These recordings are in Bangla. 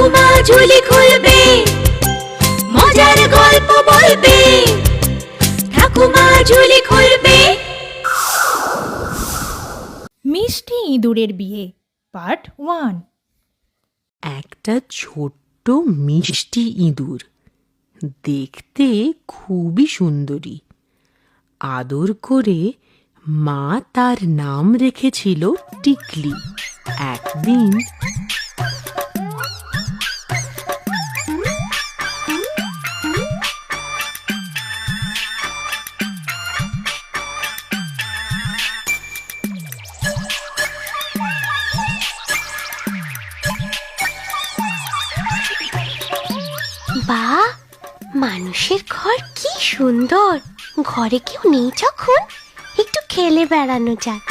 ঠাকুমা ঝুলি খুলবে, মজার গল্প বলবে, ঠাকুমা ঝুলি খুলবে। মিষ্টি ইঁদুরের বিয়ে পার্ট 1। একটা ছোট্ট মিষ্টি ইঁদুর, দেখতে খুবই সুন্দরী। আদর করে মা তার নাম রেখেছিল টিকলি। একদিন বাহ, মানুষের ঘর কি সুন্দর। ঘরে কেউ নেই যখন একটু খেলে বেড়ানো যাক।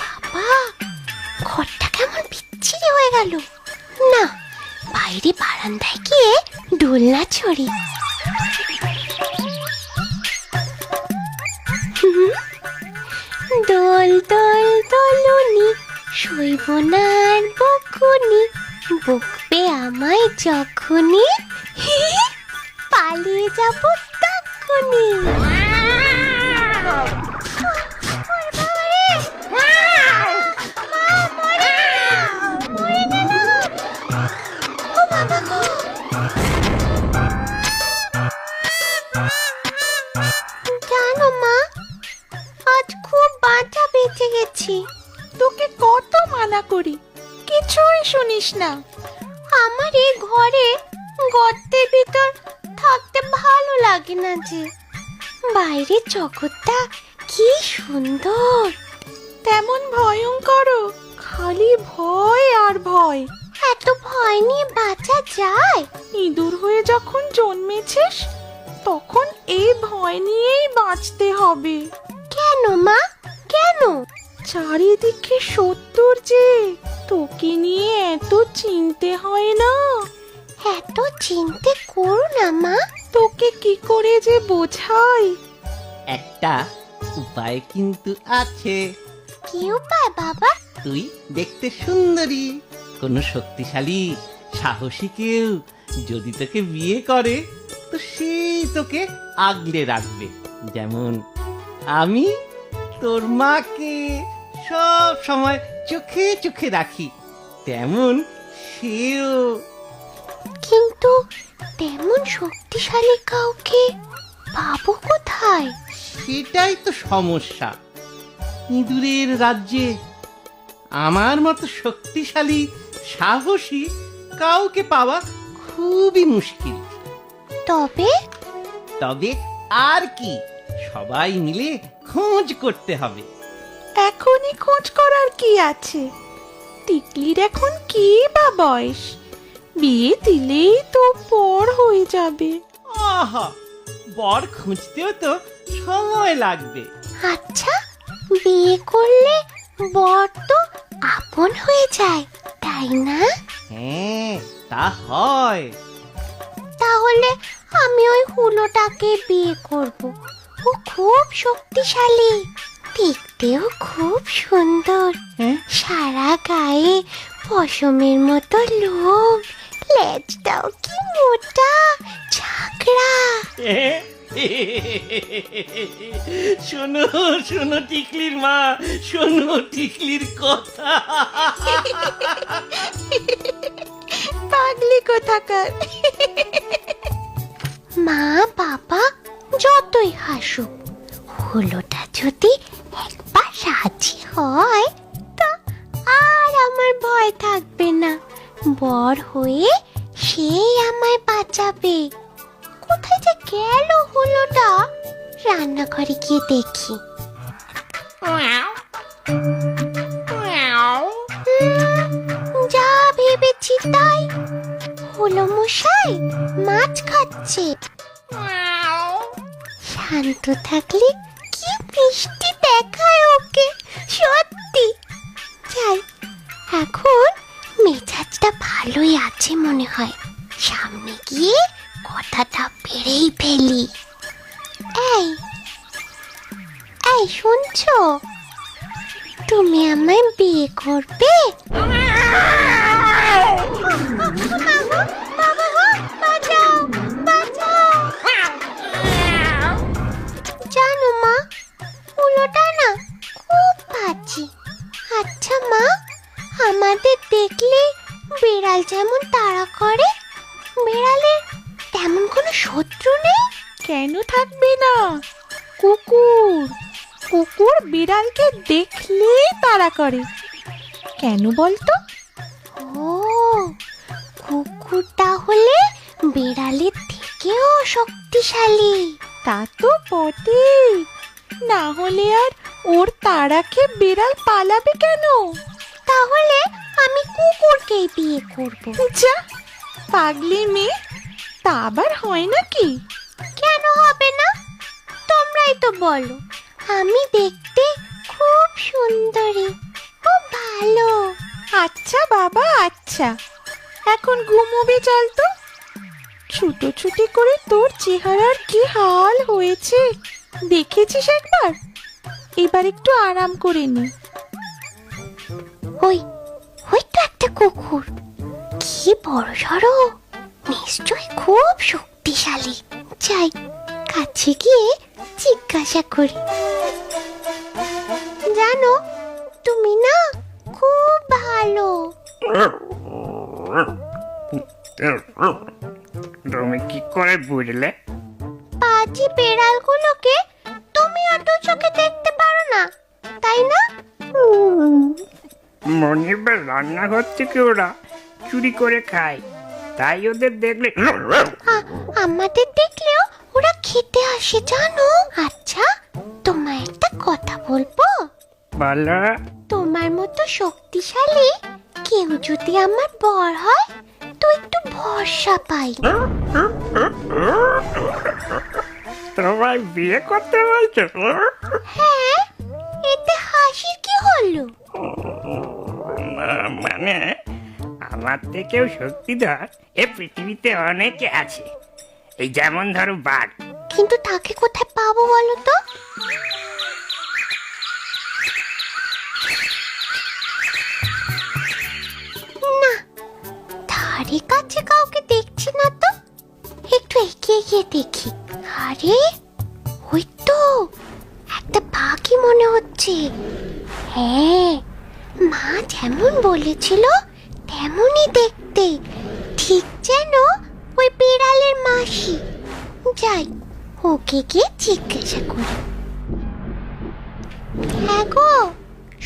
বাবা, ঘরটা কেমন বিচ্ছিরি হয়ে গেল। না, বাইরে বারান্দায় গিয়ে দোলনা ছড়ি। দোল দোল দোলনি, শৈব না আর বকুনি, বকবে আমায় যখনই, পালিয়ে যাব তখনই। জানো মা, আজ খুব বাঁচা বেঁচে গেছি। তোকে কত মানা করি, কিছুই শুনিস না। আমার এই ঘরে গর্তের ভিতর থাকতে ভালো লাগে না যে। বাইরের জগৎটা কি সুন্দর। তেমন ভয়ঙ্কর, খালি ভয় আর ভয়। এত ভয় নিয়ে বাঁচা যায়? ইঁদুর হয়ে যখন জন্মেছিস তখন এই ভয় নিয়েই বাঁচতে হবে। কেন মা, কেন? চারিদিকে শত্রুর যে, তোকে নিয়ে এত চিনতে হয় না। এত চিন্তে করো না মা। তোকে কি করে যে বোঝাই। একটা উপায় কিন্তু আছে। কি উপায় বাবা? তুই দেখতে সুন্দরী, কোনো শক্তিশালী সাহসী কেউ যদি তোকে বিয়ে করে তো সেই তোকে আগলে রাখবে। যেমন আমি তোর মাকে সব সময় চোখে চোখে রাখি, তেমন সেও। কিন্তু তেমন শক্তিশালী কাউকে পাবো কোথায়? সেটাই তো সমস্যা। ইঁদুরের রাজ্যে আমার মতো শক্তিশালী সাহসী কাউকে পাওয়া খুবই মুশকিল। তবে তবে আর কি, সবাই মিলে খোঁজ করতে হবে। এখনই খোঁজ করার কি আছে? টিকলির এখন কি বা বয়স? বিয়ে দিলেই তো পর হয়ে যাবে। আহা, বর খুঁজতেও তো সময় লাগবে। আচ্ছা, বিয়ে করলে বর তো আপন হয়ে যায়, তাই না? হ্যাঁ, তা হয়। তাহলে আমি ওই হুলোটাকে বিয়ে করব। ও খুব শক্তিশালী, দেখতেও খুব সুন্দর। হ্যাঁ? সারা গায়ে পশমের মতো লোম, লেজটাও কি মোটা, ঝাঁকড়া। শোনো শোনো টিকলির মা, শোনো টিকলির কথা। পাগলি কোথাকার। মা বাবা যতই হাসুক, হুলোটা যদি একবার রাজি হয় তো আর আমার ভয় থাকবে না। বর হয়ে সেই আমায় বাঁচাবে। কোথায় যে গেল হুলোটা? রান্নাঘরে গিয়ে দেখি। যা ভেবেছি তাই, হলো মশাই মাছ খাচ্ছে। শান্ত থাকলে কি মিষ্টি দেখায় ওকে। এই শুনছো, তুমি আমায় বিয়ে করবে? বাবা গো, বাঁচাও, বাঁচাও। জানো মা, উলোটা না খুব বাজে। আচ্ছা মা, আমাদের দেখলে বিড়াল যেমন তাড়া করে, বিড়ালের তেমন কোনো শত্রু নেই? কেন থাকবে না? কুকুর কুকুর বিড়ালকে দেখলেই তাড়া করে। কেন বলতো? ও, কুকুর তাহলে বিড়ালের থেকেও শক্তিশালী। তা তো বটেই, না হলে আর ওর তাড়াকে বিড়াল পালাবে কেন? তাহলে আমি কুকুরকেই বিয়ে করব। যা, পাগলি মেয়ে, তা আবার হয় নাকি? কেন হবে না? তোমরাই তো বলো আমি দেখতে খুব সুন্দরী, খুব ভালো। আচ্ছা বাবা, আচ্ছা, এখন ঘুমোবে চল তো। ছুটোছুটি করে তোর চেহারার কি হাল হয়েছে দেখেছিস একবার? এবার একটু আরাম করে নি। ওই ওই তো একটা কুকুর, কি বড় সড়ো, নিশ্চয় খুব শক্তিশালী। যাই, কাছে গিয়ে জিজ্ঞাসা করি। জানো, তুমি না খুব ভালো। তুমি কি করে বুঝলে? পাজি বেড়ালগুলোকে তুমি অত চোখে দেখতে পারো না, তাই না? মনিবের রান্নাঘর থেকে ওরা চুরি করে খায়, তাই ওদের দেখলে আমাদের দেখলেও ওরা খেতে আসে, জানো? আচ্ছা, তোমায় একটা কথা বলবো। বলো। তোমার মতো শক্তিশালী কেউ যদি আমার বর হয় তো একটু ভরসা পাই। তোমায় বিয়ে করতে বলছো? হ্যাঁ, এতে হাসির কি হলো? মানে আমার থেকেও শক্তিধর এ পৃথিবীতে অনেকে আছে, এই যেমন ধরো বাঘ। কিন্তু তাকে কোথায় পাবো বলো তো? না, ধারে কাছে কাউকে দেখছি না তো। একটু এগিয়ে গিয়ে দেখি। আরে, ওই তো একটা বাঘই মনে হচ্ছে। হ্যাঁ, মা যেমন বলেছিল তেমনই দেখতে, ঠিক যেন ওই বিড়ালের মাসি। যাই, ওকে গিয়ে জিজ্ঞাসা করি। হ্যাঁ গো,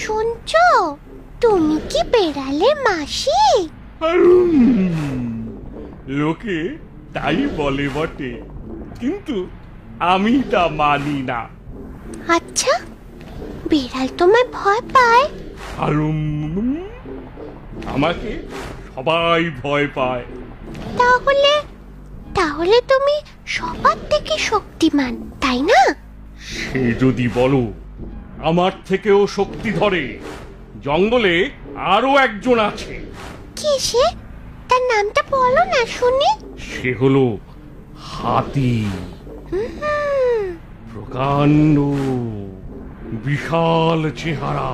শুনছো, তুমি কি বেড়ালের মাসি? লোকে তাই বলে বটে, কিন্তু আমি তা মানি না। আচ্ছা, বিড়াল তোমায় ভয় পায়? হারুম, আমাকে সবাই ভয় পায়। তাহলে তাহলে তুমি সবার থেকে শক্তিমান, তাই না? সে যদি বলো, আমার থেকেও শক্তি ধরে জঙ্গলে আরো একজন আছে। কি সে? তার নামটা বলো না শুনি। সে হলো হাতি। প্রকাণ্ড বিশাল চেহারা,